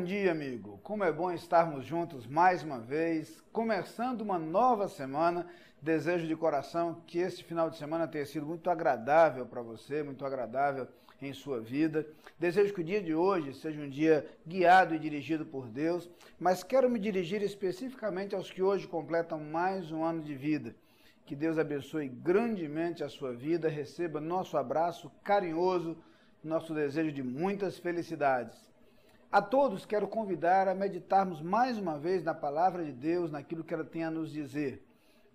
Bom dia, amigo. Como é bom estarmos juntos mais uma vez, começando uma nova semana. Desejo de coração que este final de semana tenha sido muito agradável para você, muito agradável em sua vida. Desejo que o dia de hoje seja um dia guiado e dirigido por Deus, mas quero me dirigir especificamente aos que hoje completam mais um ano de vida. Que Deus abençoe grandemente a sua vida, receba nosso abraço carinhoso, nosso desejo de muitas felicidades. A todos quero convidar a meditarmos mais uma vez na palavra de Deus, naquilo que ela tem a nos dizer.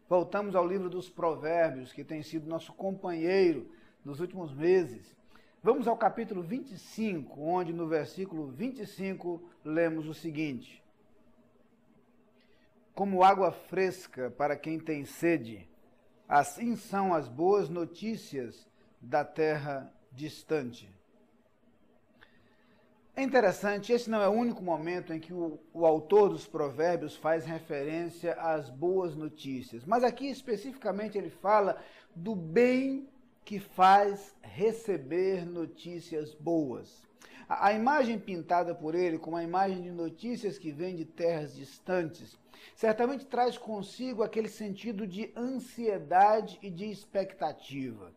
Voltamos ao livro dos Provérbios, que tem sido nosso companheiro nos últimos meses. Vamos ao capítulo 25, onde no versículo 25 lemos o seguinte: Como água fresca para quem tem sede, assim são as boas notícias da terra distante. É interessante, esse não é o único momento em que o autor dos Provérbios faz referência às boas notícias, mas aqui especificamente ele fala do bem que faz receber notícias boas. A imagem pintada por ele, como a imagem de notícias que vêm de terras distantes, certamente traz consigo aquele sentido de ansiedade e de expectativa.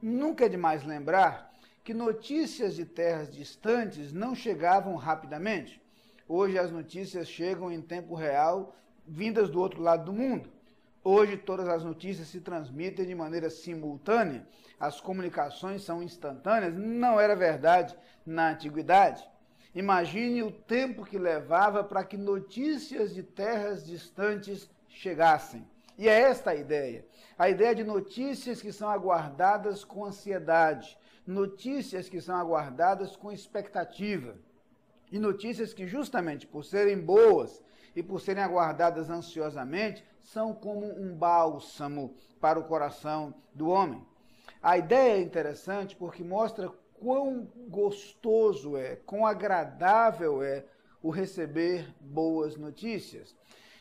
Nunca é demais lembrar que notícias de terras distantes não chegavam rapidamente. Hoje as notícias chegam em tempo real, vindas do outro lado do mundo. Hoje todas as notícias se transmitem de maneira simultânea, as comunicações são instantâneas. Não era verdade na antiguidade. Imagine o tempo que levava para que notícias de terras distantes chegassem. E é esta a ideia de notícias que são aguardadas com ansiedade, notícias que são aguardadas com expectativa, e notícias que justamente por serem boas e por serem aguardadas ansiosamente, são como um bálsamo para o coração do homem. A ideia é interessante porque mostra quão gostoso é, quão agradável é o receber boas notícias.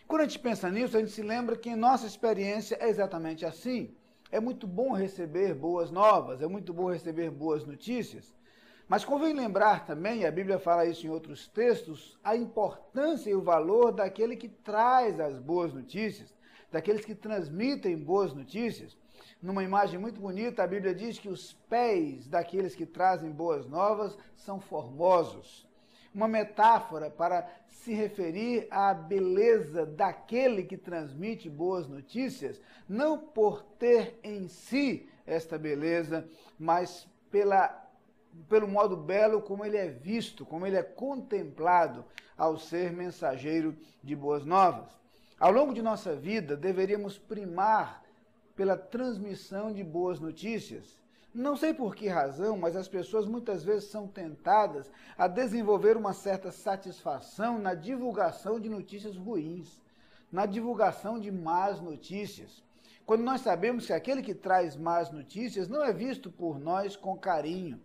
Quando a gente pensa nisso, a gente se lembra que em nossa experiência é exatamente assim. É muito bom receber boas novas, é muito bom receber boas notícias, mas convém lembrar também, e a Bíblia fala isso em outros textos, a importância e o valor daquele que traz as boas notícias, daqueles que transmitem boas notícias. Numa imagem muito bonita, a Bíblia diz que os pés daqueles que trazem boas novas são formosos. Uma metáfora para se referir à beleza daquele que transmite boas notícias, não por ter em si esta beleza, mas pelo modo belo como ele é visto, como ele é contemplado ao ser mensageiro de boas novas. Ao longo de nossa vida, deveríamos primar pela transmissão de boas notícias. Não sei por que razão, mas as pessoas muitas vezes são tentadas a desenvolver uma certa satisfação na divulgação de notícias ruins, na divulgação de más notícias. Quando nós sabemos que aquele que traz más notícias não é visto por nós com carinho.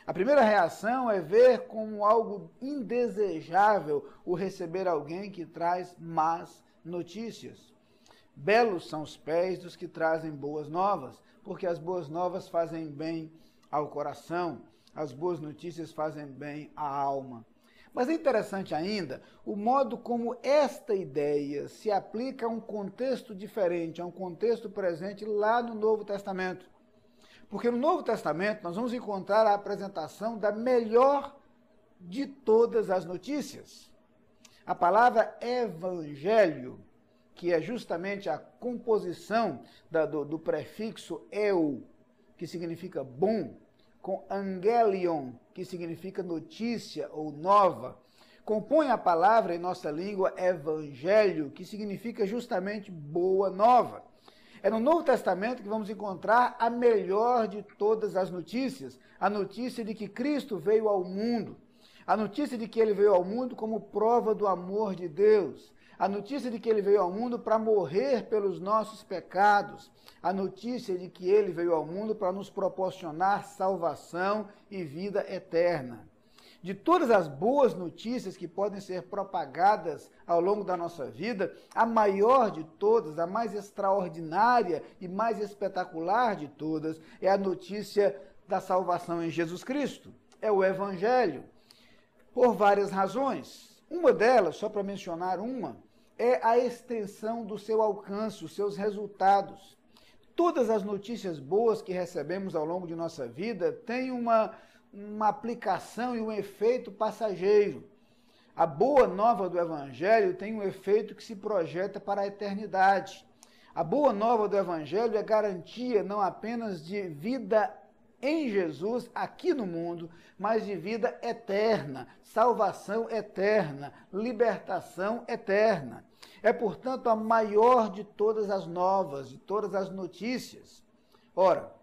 A primeira reação é ver como algo indesejável o receber alguém que traz más notícias. Belos são os pés dos que trazem boas novas, porque as boas novas fazem bem ao coração, as boas notícias fazem bem à alma. Mas é interessante ainda o modo como esta ideia se aplica a um contexto diferente, a um contexto presente lá no Novo Testamento. Porque no Novo Testamento nós vamos encontrar a apresentação da melhor de todas as notícias. A palavra evangelho, que é justamente a composição do prefixo eu, que significa bom, com angelion, que significa notícia ou nova, compõe a palavra em nossa língua evangelho, que significa justamente boa nova. É no Novo Testamento que vamos encontrar a melhor de todas as notícias, a notícia de que Cristo veio ao mundo, a notícia de que ele veio ao mundo como prova do amor de Deus, a notícia de que ele veio ao mundo para morrer pelos nossos pecados, a notícia de que ele veio ao mundo para nos proporcionar salvação e vida eterna. De todas as boas notícias que podem ser propagadas ao longo da nossa vida, a maior de todas, a mais extraordinária e mais espetacular de todas, é a notícia da salvação em Jesus Cristo. É o Evangelho. Por várias razões. Uma delas, só para mencionar uma, é a extensão do seu alcance, os seus resultados. Todas as notícias boas que recebemos ao longo de nossa vida têm uma aplicação e um efeito passageiro. A boa nova do Evangelho tem um efeito que se projeta para a eternidade. A boa nova do Evangelho é garantia não apenas de vida em Jesus, aqui no mundo, mas de vida eterna, salvação eterna, libertação eterna. É, portanto, a maior de todas as novas, de todas as notícias. Ora,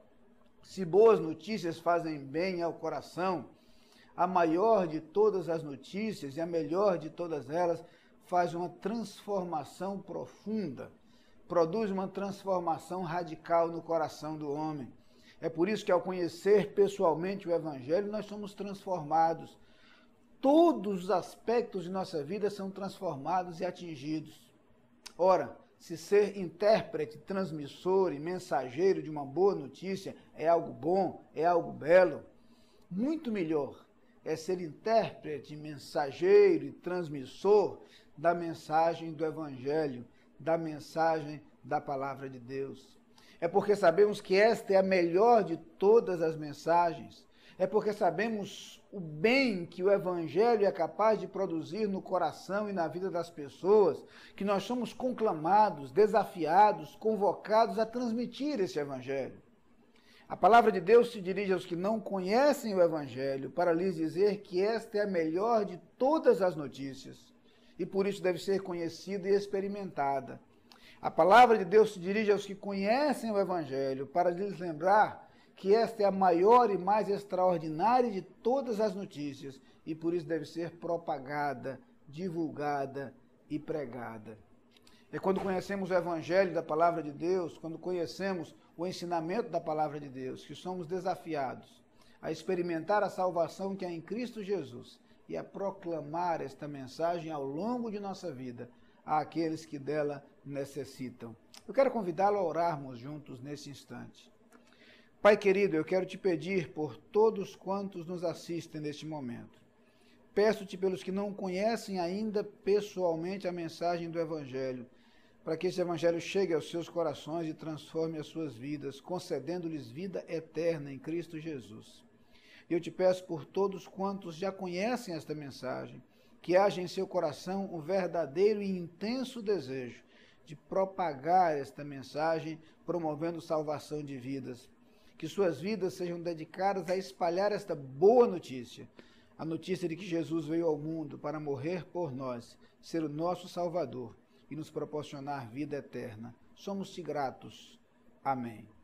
se boas notícias fazem bem ao coração, a maior de todas as notícias e a melhor de todas elas faz uma transformação profunda, produz uma transformação radical no coração do homem. É por isso que, ao conhecer pessoalmente o Evangelho, nós somos transformados. Todos os aspectos de nossa vida são transformados e atingidos. Ora, se ser intérprete, transmissor e mensageiro de uma boa notícia é algo bom, é algo belo, muito melhor é ser intérprete, mensageiro e transmissor da mensagem do Evangelho, da mensagem da Palavra de Deus. É porque sabemos que esta é a melhor de todas as mensagens. É porque sabemos o bem que o Evangelho é capaz de produzir no coração e na vida das pessoas, que nós somos conclamados, desafiados, convocados a transmitir esse Evangelho. A palavra de Deus se dirige aos que não conhecem o Evangelho para lhes dizer que esta é a melhor de todas as notícias e por isso deve ser conhecida e experimentada. A palavra de Deus se dirige aos que conhecem o Evangelho para lhes lembrar que esta é a maior e mais extraordinária de todas as notícias e por isso deve ser propagada, divulgada e pregada. É quando conhecemos o Evangelho da palavra de Deus, quando conhecemos o ensinamento da palavra de Deus, que somos desafiados a experimentar a salvação que é em Cristo Jesus e a proclamar esta mensagem ao longo de nossa vida àqueles que dela necessitam. Eu quero convidá-lo a orarmos juntos nesse instante. Pai querido, eu quero te pedir por todos quantos nos assistem neste momento. Peço-te pelos que não conhecem ainda pessoalmente a mensagem do Evangelho, para que esse Evangelho chegue aos seus corações e transforme as suas vidas, concedendo-lhes vida eterna em Cristo Jesus. Eu te peço por todos quantos já conhecem esta mensagem, que haja em seu coração um verdadeiro e intenso desejo de propagar esta mensagem, promovendo salvação de vidas. Que suas vidas sejam dedicadas a espalhar esta boa notícia, a notícia de que Jesus veio ao mundo para morrer por nós, ser o nosso Salvador e nos proporcionar vida eterna. Somos-te gratos. Amém.